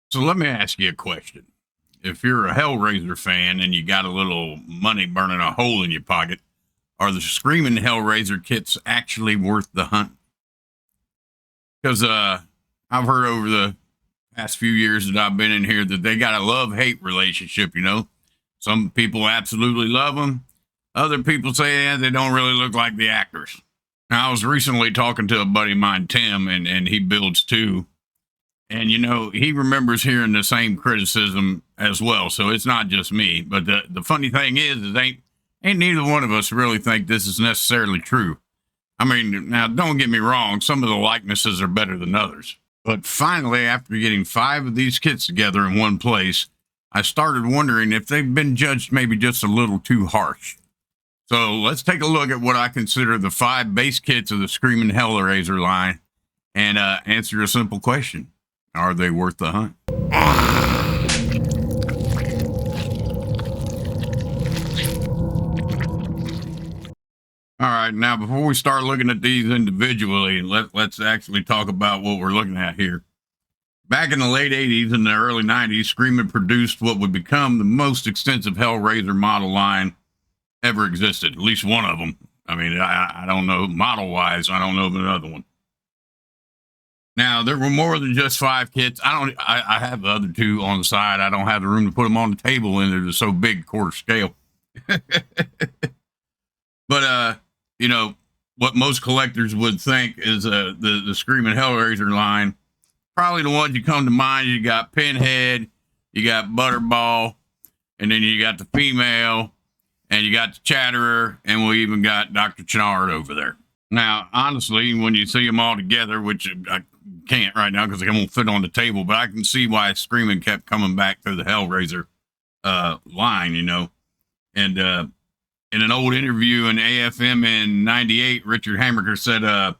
So let me ask you a question. If you're a Hellraiser fan and you got a little money burning a hole in your pocket, are the Screamin' Hellraiser kits actually worth the hunt? Because I've heard over the past few years that I've been in here that they got a love-hate relationship, you know? Some people absolutely love them. Other people say they don't really look like the actors. Now, I was recently talking to a buddy of mine, Tim, and he builds too. And, you know, he remembers hearing the same criticism as well. So it's not just me. But the funny thing is ain't neither one of us really think this is necessarily true. I mean, now, don't get me wrong. Some of the likenesses are better than others. But finally, after getting 5 of these kits together in one place, I started wondering if they've been judged maybe just a little too harsh. So let's take a look at what I consider the 5 base kits of the Screamin' Hellraiser line and answer a simple question. Are they worth the hunt? All right, now before we start looking at these individually, let's actually talk about what we're looking at here. Back in the late 80s and the early 90s, Screamin' produced what would become the most extensive Hellraiser model line ever existed, at least one of them. I mean, I don't know, model-wise, I don't know of another one. Now, there were more than just 5 kits. I have the other 2 on the side. I don't have the room to put them on the table, and they're so big, quarter scale. But, you know, what most collectors would think is the Screamin' Hellraiser line. Probably the ones you come to mind, you got Pinhead, you got Butterball, and then you got the female, and you got the Chatterer, and we even got Dr. Channard over there. Now, honestly, when you see them all together, which I can't right now because they won't fit on the table, but I can see why Screamin' kept coming back to the Hellraiser line, you know. And in an old interview in AFM in '98, Richard Hammaker said,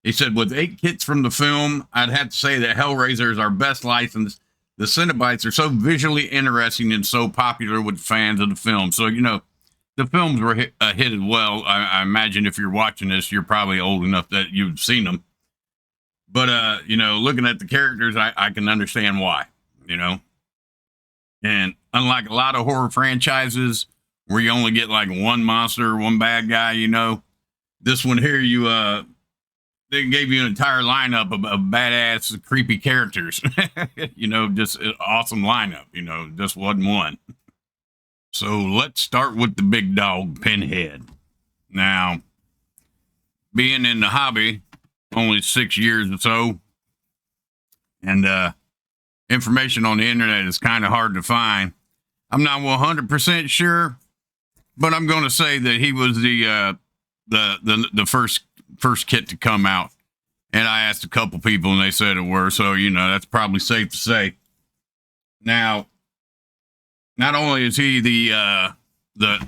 he said, with 8 kits from the film, I'd have to say that Hellraiser is our best licensed. The Cenobites are so visually interesting and so popular with fans of the film. So, you know, the films were hit as well. I imagine if you're watching this, you're probably old enough that you've seen them. But, you know, looking at the characters, I can understand why, you know. And unlike a lot of horror franchises where you only get like one monster, one bad guy, you know, this one here, they gave you an entire lineup of badass, creepy characters. You know, just an awesome lineup, you know, just wasn't one. So let's start with the big dog, Pinhead. Now, being in the hobby only 6 years or so, and information on the internet is kind of hard to find. I'm not 100% sure, but I'm going to say that he was the first kit to come out. And I asked a couple people and they said it were, so you know that's probably safe to say. Now, not only is he the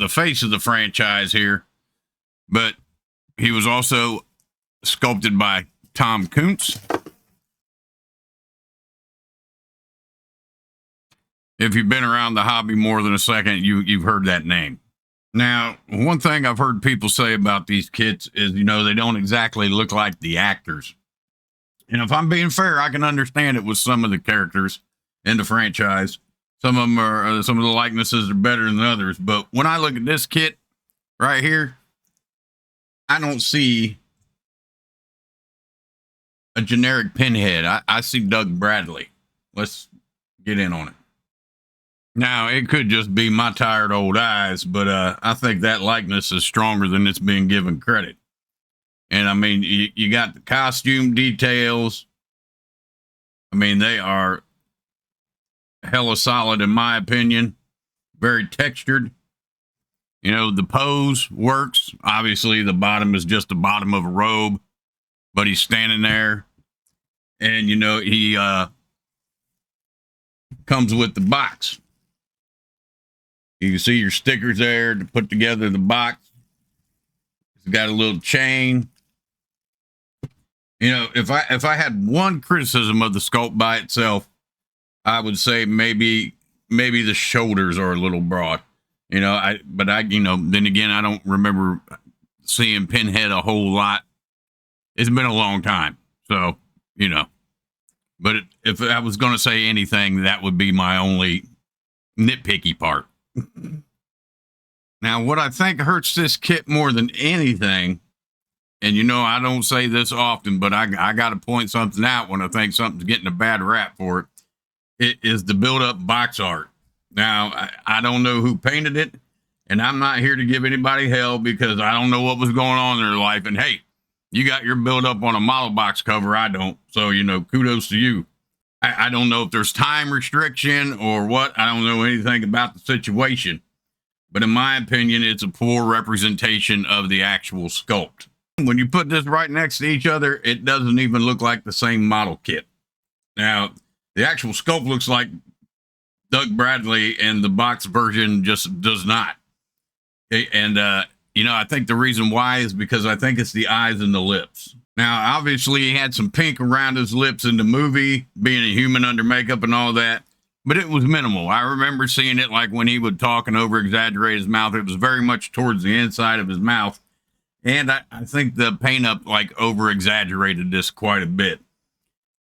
face of the franchise here, but he was also sculpted by Tom Kuntz. If you've been around the hobby more than a second, you've heard that name. Now, one thing I've heard people say about these kits is, you know, they don't exactly look like the actors. And if I'm being fair, I can understand it with some of the characters in the franchise. Some of them are, some of the likenesses are better than others. But when I look at this kit right here, I don't see a generic Pinhead. I see Doug Bradley. Let's get in on it. Now, it could just be my tired old eyes, but I think that likeness is stronger than it's being given credit. And I mean, you got the costume details. I mean, they are hella solid in my opinion. Very textured. You know, the pose works. Obviously, the bottom is just the bottom of a robe, but he's standing there. And, you know, he comes with the box. You can see your stickers there to put together the box. It's got a little chain. You know, if I had one criticism of the sculpt by itself, I would say maybe the shoulders are a little broad. You know, you know, then again, I don't remember seeing Pinhead a whole lot. It's been a long time. So, you know. But if I was going to say anything, that would be my only nitpicky part. Now, what I think hurts this kit more than anything, and you know, I don't say this often, but I got to point something out when I think something's getting a bad rap for it. It is the build-up box art. Now, I don't know who painted it, and I'm not here to give anybody hell because I don't know what was going on in their life. And hey, you got your build-up on a model box cover. I don't. So, you know, kudos to you. I don't know if there's time restriction or what. I don't know anything about the situation. But in my opinion, it's a poor representation of the actual sculpt. When you put this right next to each other, it doesn't even look like the same model kit. Now, the actual sculpt looks like Doug Bradley, and the box version just does not. And, you know, I think the reason why is because I think it's the eyes and the lips. Now, obviously, he had some pink around his lips in the movie, being a human under makeup and all that, but it was minimal. I remember seeing it like when he would talk and over-exaggerate his mouth. It was very much towards the inside of his mouth. And I think the paint up like over-exaggerated this quite a bit.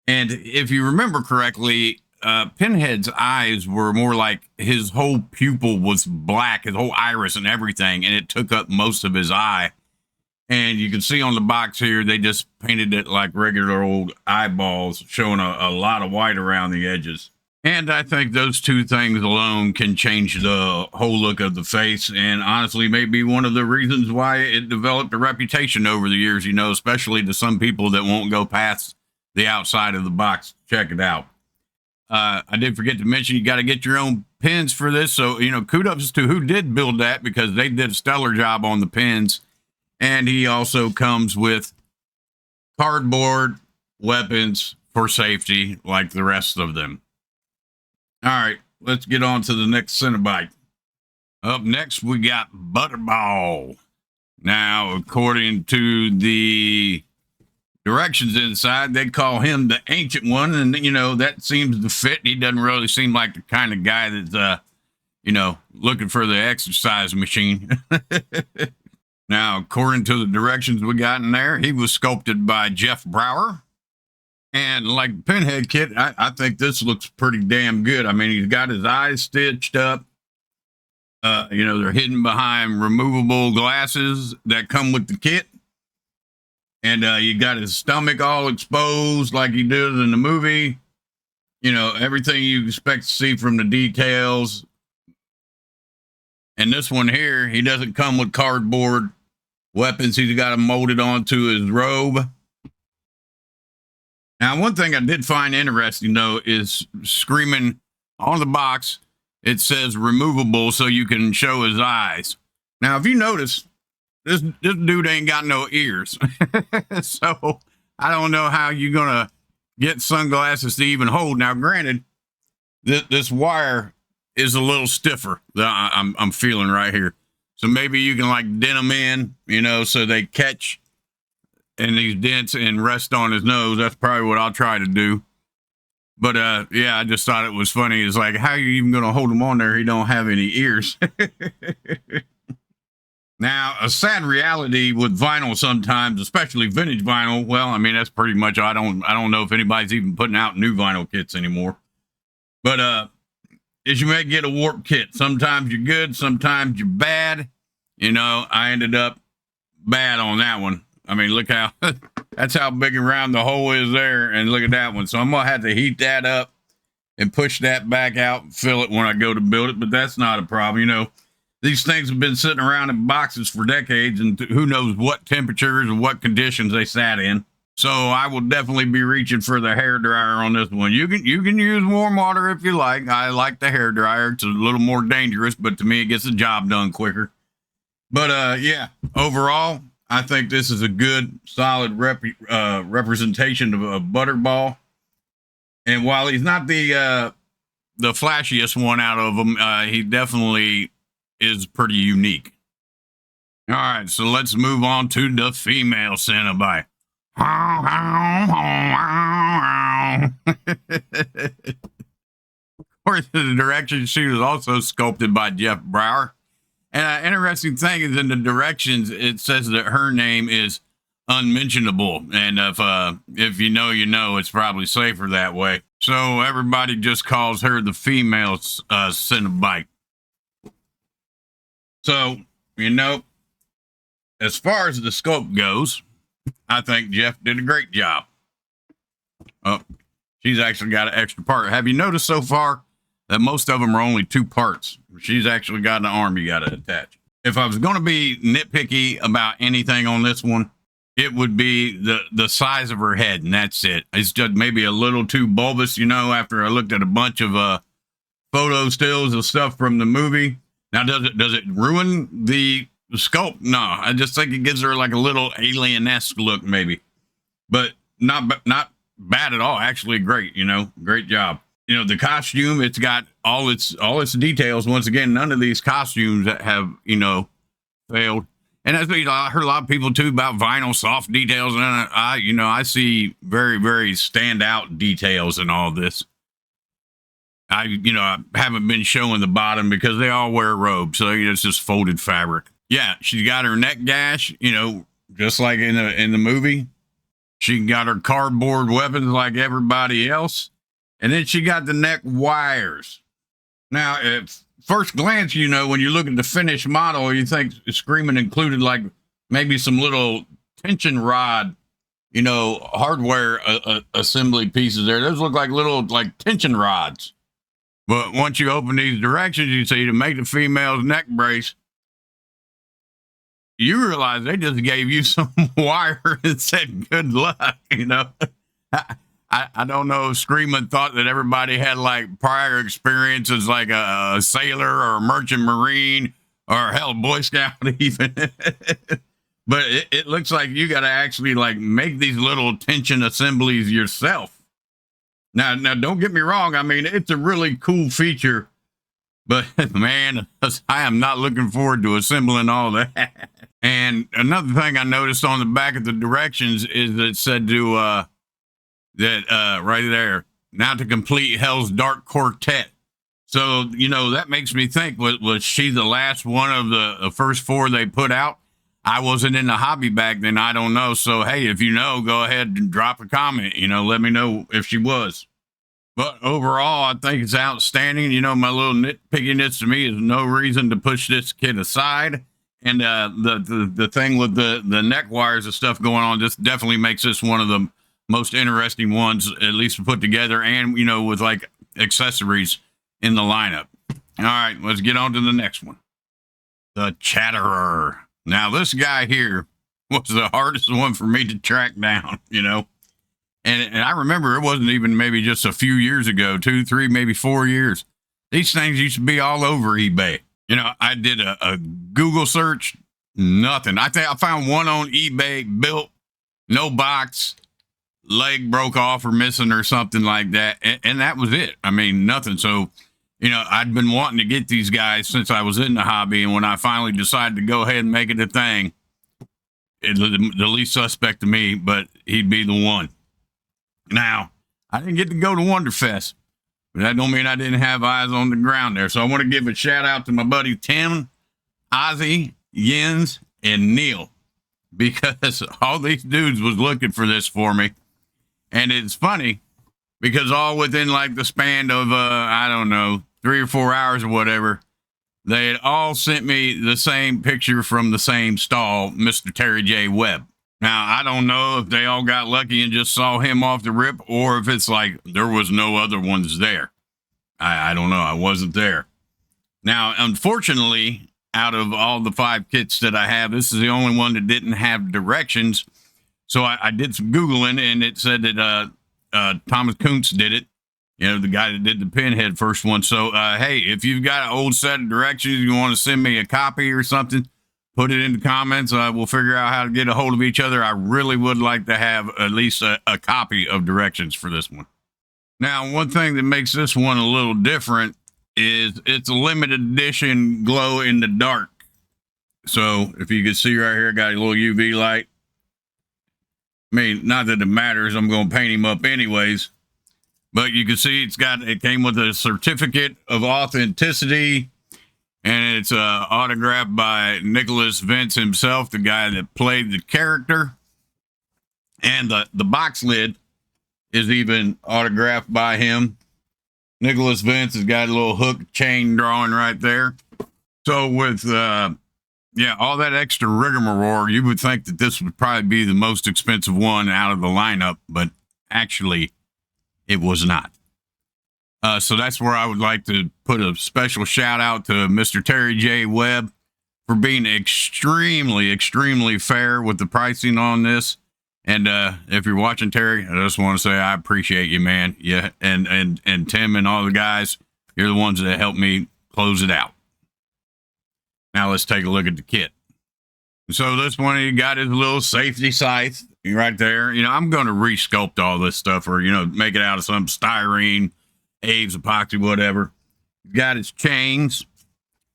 And if you remember correctly, Pinhead's eyes were more like his whole pupil was black, his whole iris and everything, and it took up most of his eye. And you can see on the box here, they just painted it like regular old eyeballs, showing a lot of white around the edges. And I think those two things alone can change the whole look of the face, and honestly may be one of the reasons why it developed a reputation over the years, you know, especially to some people that won't go past the outside of the box. Check it out. I did forget to mention you got to get your own pins for this. So, you know, kudos to who did build that because they did a stellar job on the pins. And he also comes with cardboard weapons for safety like the rest of them. All right, let's get on to the next Cenobite. Up next, we got Butterball. Now, according to the directions inside, they call him the Ancient One, and, you know, that seems to fit. He doesn't really seem like the kind of guy that's, you know, looking for the exercise machine. Now, according to the directions we got in there, he was sculpted by Jeff Brower. And like Pinhead kit, I think this looks pretty damn good. I mean, he's got his eyes stitched up. You know, they're hidden behind removable glasses that come with the kit. And you got his stomach all exposed like he did in the movie. You know, everything you expect to see from the details. And this one here, he doesn't come with cardboard weapons. He's got them molded onto his robe. Now, one thing I did find interesting, though, is Screamin on the box. It says removable so you can show his eyes. Now, if you notice, this dude ain't got no ears. So I don't know how you're going to get sunglasses to even hold. Now, granted, this wire is a little stiffer that I'm feeling right here. So maybe you can like dent them in, you know, so they catch in these dents and rest on his nose. That's probably what I'll try to do. But yeah, I just thought it was funny. It's like, how are you even going to hold him on there? He don't have any ears. Now, a sad reality with vinyl sometimes, especially vintage vinyl. Well, I mean, that's pretty much, I don't know if anybody's even putting out new vinyl kits anymore. But is you may get a warp kit. Sometimes you're good, sometimes you're bad. You know, I ended up bad on that one. I mean, look how, that's how big and round the hole is there. And look at that one. So I'm going to have to heat that up and push that back out and fill it when I go to build it. But that's not a problem. You know, these things have been sitting around in boxes for decades, and who knows what temperatures and what conditions they sat in. So I will definitely be reaching for the hair dryer on this one. You can use warm water if you like. I like the hair dryer. It's a little more dangerous, but to me, it gets the job done quicker. But yeah, overall, I think this is a good, solid representation of Butterball. And while he's not the flashiest one out of them, he definitely is pretty unique. All right, so let's move on to the female Cenobite. According to the directions, she was also sculpted by Jeff Brower. And an interesting thing is in the directions, it says that her name is unmentionable. And if you know, you know, it's probably safer that way. So everybody just calls her the female Cenobite. So, you know, as far as the scope goes, I think Jeff did a great job. Oh, she's actually got an extra part. Have you noticed so far that most of them are only 2 parts? She's actually got an arm you got to attach. If I was going to be nitpicky about anything on this one, it would be the size of her head, and that's it. It's just maybe a little too bulbous, you know, after I looked at a bunch of photo stills of stuff from the movie. Now, does it ruin the sculpt? No, I just think it gives her like a little alien-esque look, maybe. But not bad at all. Actually, great, you know, great job. You know, the costume, it's got all its details. Once again, none of these costumes that have, you know, failed. And that's what, you know, I heard a lot of people too about vinyl soft details, and I see very, very standout details in all this. I haven't been showing the bottom because they all wear robes, so it's just folded fabric. Yeah, she's got her neck gash, you know, just like in the movie. She got her cardboard weapons like everybody else, and then she got the neck wires. Now, at first glance, you know, when you look at the finished model, you think Screamin included like maybe some little tension rod, you know, hardware assembly pieces there. Those look like little like tension rods. But once you open these directions, you see to make the female's neck brace, you realize they just gave you some wire and said good luck, you know. I don't know if Screamin thought that everybody had like prior experiences like a sailor or a merchant marine or hell, Boy Scout even. But it looks like you got to actually like make these little tension assemblies yourself. Now, don't get me wrong. I mean, it's a really cool feature, but man, I am not looking forward to assembling all that. And another thing I noticed on the back of the directions is that it said to, right there, now to complete Hell's Dark Quartet. So, you know, that makes me think, was she the last one of the first 4 they put out? I wasn't in the hobby back then. I don't know. So, hey, if you know, go ahead and drop a comment, you know, let me know if she was. But overall, I think it's outstanding. You know, my little nitpickiness to me is no reason to push this kid aside. And the thing with the neck wires and stuff going on, just definitely makes this one of the most interesting ones, at least to put together, and, you know, with like accessories in the lineup. All right, let's get on to the next one. The Chatterer. Now, this guy here was the hardest one for me to track down, you know. And I remember it wasn't even maybe just a few years ago, 2, 3, maybe 4 years. These things used to be all over eBay. You know, I did a Google search, nothing. I think I found one on eBay, built, no box, leg broke off or missing or something like that. And that was it. I mean, nothing. So, you know, I'd been wanting to get these guys since I was in the hobby. And when I finally decided to go ahead and make it a thing, the least suspect to me, but he'd be the one. Now, I didn't get to go to Wonderfest, but that don't mean I didn't have eyes on the ground there. So I want to give a shout out to my buddy Tim, Ozzy, Jens, and Neil, because all these dudes was looking for this for me. And it's funny because all within like the span of, I don't know, 3 or 4 hours or whatever, they had all sent me the same picture from the same stall, Mr. Terry J. Webb. Now, I don't know if they all got lucky and just saw him off the rip, or if it's like there was no other ones there. I don't know. I wasn't there. Now, unfortunately, out of all the 5 kits that I have, this is the only one that didn't have directions. So I did some Googling, and it said that Thomas Kuntz did it. You know, the guy that did the Pinhead first one. So, hey, if you've got an old set of directions, you want to send me a copy or something, put it in the comments. We'll figure out how to get a hold of each other. I really would like to have at least a copy of directions for this one. Now, one thing that makes this one a little different is it's a limited edition glow in the dark. So if you can see right here, I got a little UV light. I mean, not that it matters. I'm going to paint him up anyways. But you can see it came with a certificate of authenticity. And it's autographed by Nicholas Vince himself, the guy that played the character. And the box lid is even autographed by him. Nicholas Vince has got a little hook chain drawing right there. So with, all that extra rigmarole, you would think that this would probably be the most expensive one out of the lineup, but actually it was not. So that's where I would like to put a special shout out to Mr. Terry J. Webb for being extremely, extremely fair with the pricing on this. And if you're watching, Terry, I just want to say I appreciate you, man. Yeah, and Tim and all the guys, you're the ones that helped me close it out. Now let's take a look at the kit. So this one, he got his little safety scythe right there. You know, I'm going to resculpt all this stuff, or, you know, make it out of some styrene, Aves, epoxy, whatever. He's got his chains,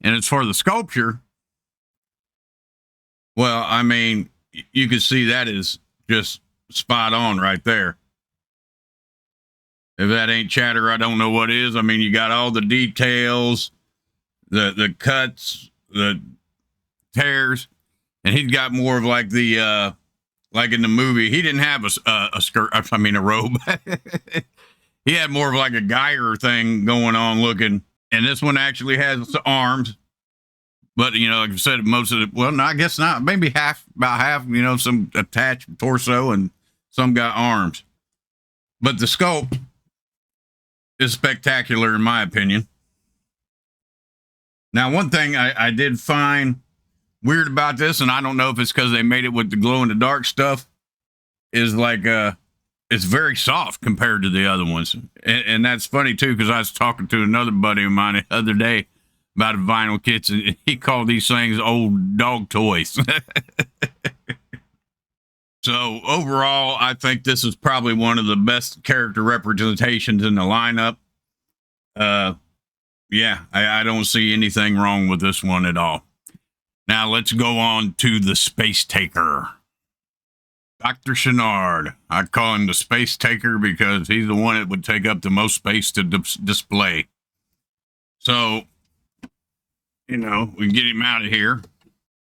and it's for the sculpture. Well, I mean, you can see that is just spot on right there. If that ain't chatter, I don't know what is. I mean, you got all the details, the cuts, the tears, and he's got more of like the like in the movie. He didn't have a skirt. I mean, a robe. He had more of like a Geiger thing going on looking. And this one actually has arms. But, you know, like I said, most of it, well, no, I guess not. Maybe about half, you know, some attached torso and some got arms. But the sculpt is spectacular, in my opinion. Now, one thing I did find weird about this, and I don't know if it's because they made it with the glow-in-the-dark stuff, is like, it's very soft compared to the other ones. And that's funny, too, because I was talking to another buddy of mine the other day about vinyl kits, and he called these things old dog toys. So overall, I think this is probably one of the best character representations in the lineup. Yeah, I don't see anything wrong with this one at all. Now let's go on to the Space Taker. Dr. Channard. I call him the Space Taker because he's the one that would take up the most space to display. So, you know, we can get him out of here.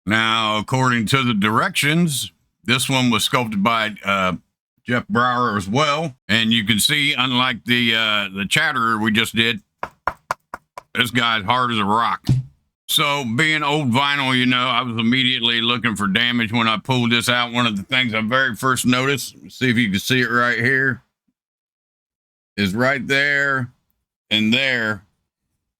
Now, according to the directions, this one was sculpted by Jeff Brower as well. And you can see, unlike the Chatterer we just did, this guy's hard as a rock. So being old vinyl, you know, I was immediately looking for damage when I pulled this out. One of the things I very first noticed, see if you can see it right here, is right there and there.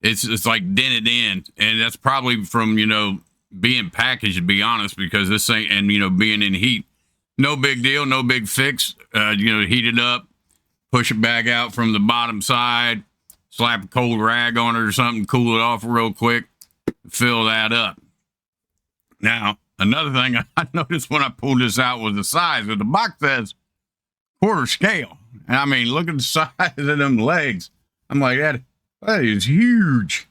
It's like dented in, and that's probably from, you know, being packaged, to be honest, because this thing, and, you know, being in heat, no big deal, no big fix. You know, heat it up, push it back out from the bottom side, slap a cold rag on it or something, cool it off real quick, fill that up. Now, another thing I noticed when I pulled this out was the size of the box. Says quarter scale. And I mean, look at the size of them legs. I'm like, that is huge.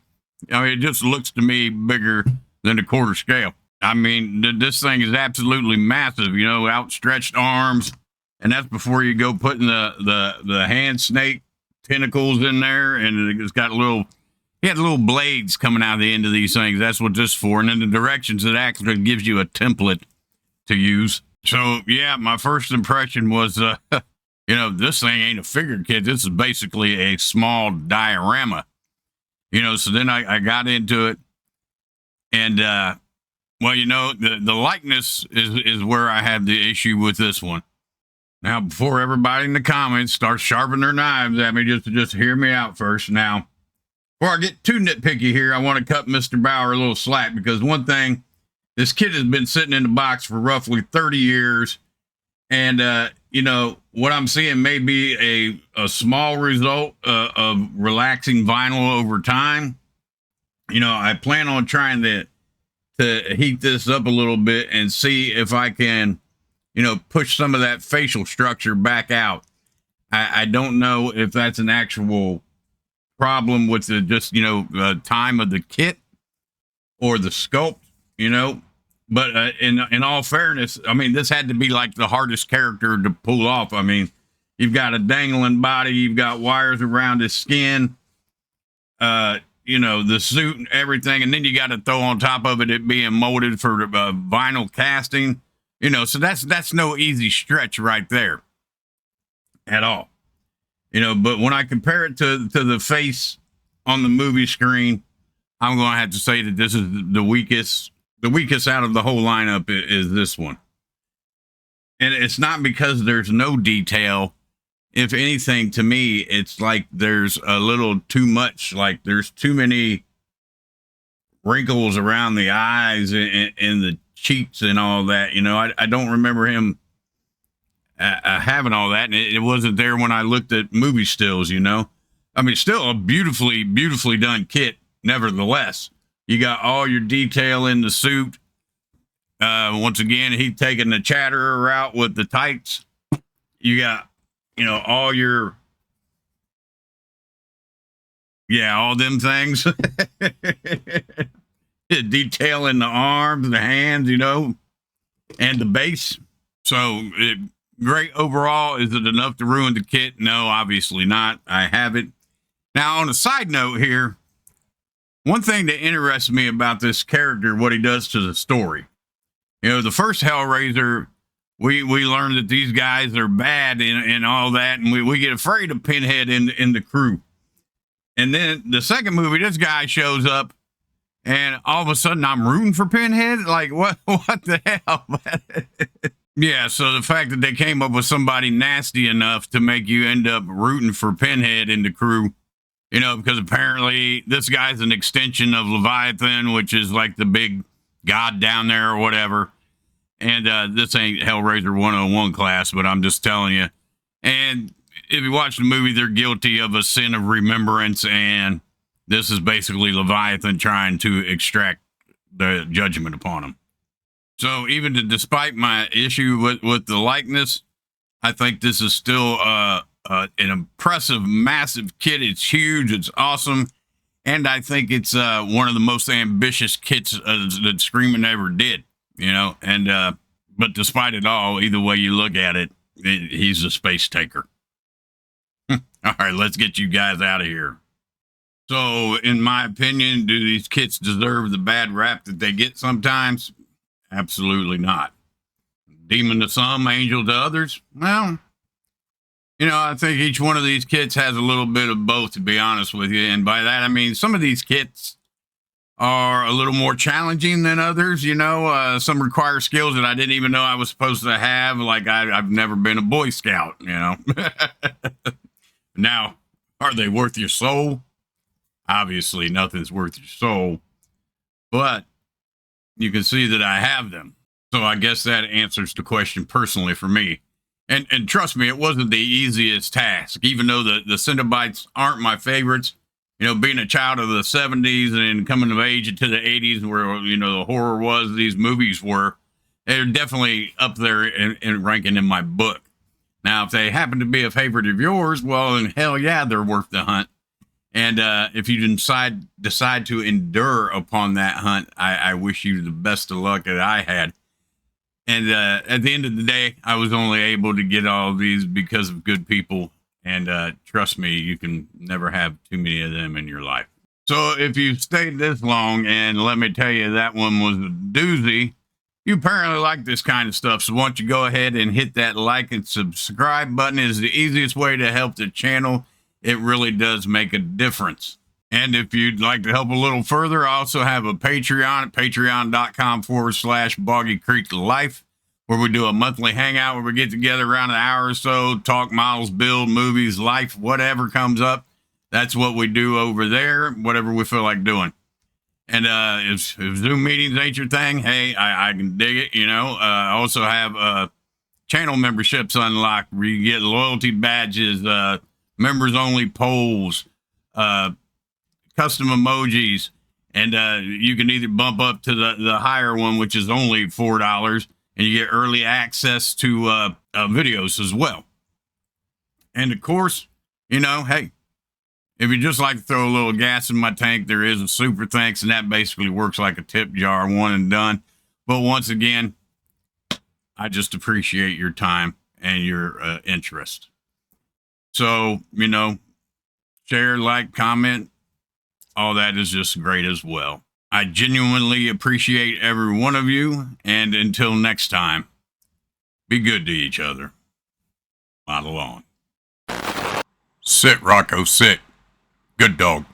I mean, it just looks to me bigger than a quarter scale. I mean, this thing is absolutely massive, you know, outstretched arms. And that's before you go putting the hand snake tentacles in there. And it's got he had little blades coming out of the end of these things. That's what this is for. And then the directions, it actually gives you a template to use. So, yeah, my first impression was, you know, this thing ain't a figure kit. This is basically a small diorama. You know, so then I got into it. And, well, you know, the likeness is where I have the issue with this one. Now, before everybody in the comments starts sharpening their knives at me, just hear me out first. Now, before I get too nitpicky here, I want to cut Mr. Bauer a little slack, because one thing, this kit has been sitting in the box for roughly 30 years. And, you know, what I'm seeing may be a small result of relaxing vinyl over time. You know, I plan on trying to heat this up a little bit and see if I can, you know, push some of that facial structure back out. I don't know if that's an actual problem with the just, you know, time of the kit or the sculpt, you know. But in all fairness, I mean, this had to be like the hardest character to pull off. I mean, you've got a dangling body, you've got wires around his skin, you know, the suit and everything, and then you got to throw on top of it being molded for vinyl casting. You know, so that's no easy stretch right there at all. You know, but when I compare it to the face on the movie screen, I'm going to have to say that this is the weakest. The weakest out of the whole lineup is this one. And it's not because there's no detail. If anything, to me, it's like there's a little too much. Like there's too many wrinkles around the eyes and the cheeks and all that. You know, I don't remember him having all that. And it wasn't there when I looked at movie stills, you know. I mean, still a beautifully, beautifully done kit, nevertheless. You got all your detail in the suit. Once again, he's taking the Chatterer route with the tights. You got, you know, all your, all them things. Detail in the arms, the hands, you know, and the base. So, great overall. Is it enough to ruin the kit? No, obviously not. I have it. Now, on a side note here, one thing that interests me about this character, what he does to the story. You know, the first Hellraiser, we learned that these guys are bad and all that, and we get afraid of Pinhead in the crew. And then the second movie, this guy shows up, and all of a sudden I'm rooting for Pinhead? Like, what the hell? Yeah, so the fact that they came up with somebody nasty enough to make you end up rooting for Pinhead in the crew, you know, because apparently this guy's an extension of Leviathan, which is like the big god down there or whatever. And this ain't Hellraiser 101 class, but I'm just telling you. And if you watch the movie, they're guilty of a sin of remembrance, and this is basically Leviathan trying to extract the judgment upon them. So even despite my issue with the likeness, I think this is still an impressive, massive kit. It's huge. It's awesome. And I think it's one of the most ambitious kits that Screamin ever did, you know. And but despite it all, either way you look at it, he's a space taker. All right, let's get you guys out of here. So, in my opinion, do these kits deserve the bad rap that they get sometimes? Absolutely not. Demon to some, angel to others? Well, you know, I think each one of these kits has a little bit of both, to be honest with you. And by that, I mean, some of these kits are a little more challenging than others. You know, some require skills that I didn't even know I was supposed to have. Like I've never been a Boy Scout, you know. Now, are they worth your soul? Obviously, nothing's worth your soul. But you can see that I have them. So I guess that answers the question personally for me. And trust me, it wasn't the easiest task, even though the Cenobites aren't my favorites. You know, being a child of the 70s and coming of age into the 80s where, you know, the horror was, these movies were, they're definitely up there in ranking in my book. Now, if they happen to be a favorite of yours, well, then hell yeah, they're worth the hunt. And if you decide to endure upon that hunt, I wish you the best of luck that I had. And at the end of the day, I was only able to get all of these because of good people. And trust me, you can never have too many of them in your life. So if you've stayed this long, and let me tell you, that one was a doozy, you apparently like this kind of stuff. So why don't you go ahead and hit that like and subscribe button. Is the easiest way to help the channel. It really does make a difference. And if you'd like to help a little further, I also have a Patreon at patreon.com/Boggy Creek Life, where we do a monthly hangout where we get together around an hour or so, talk models, build movies, life, whatever comes up. That's what we do over there, whatever we feel like doing. And if Zoom meetings ain't your thing, hey, I can dig it, you know. I also have channel memberships unlocked where you get loyalty badges, members only polls, custom emojis, and you can either bump up to the higher one, which is only $4, and you get early access to videos as well. And of course, you know, hey, if you just like to throw a little gas in my tank, there is a super thanks, and that basically works like a tip jar, one and done. But once again, I just appreciate your time and your interest. So, you know, share, like, comment, all that is just great as well. I genuinely appreciate every one of you, and until next time. Be good to each other. Model on. Sit, Rocco, sit. Good dog.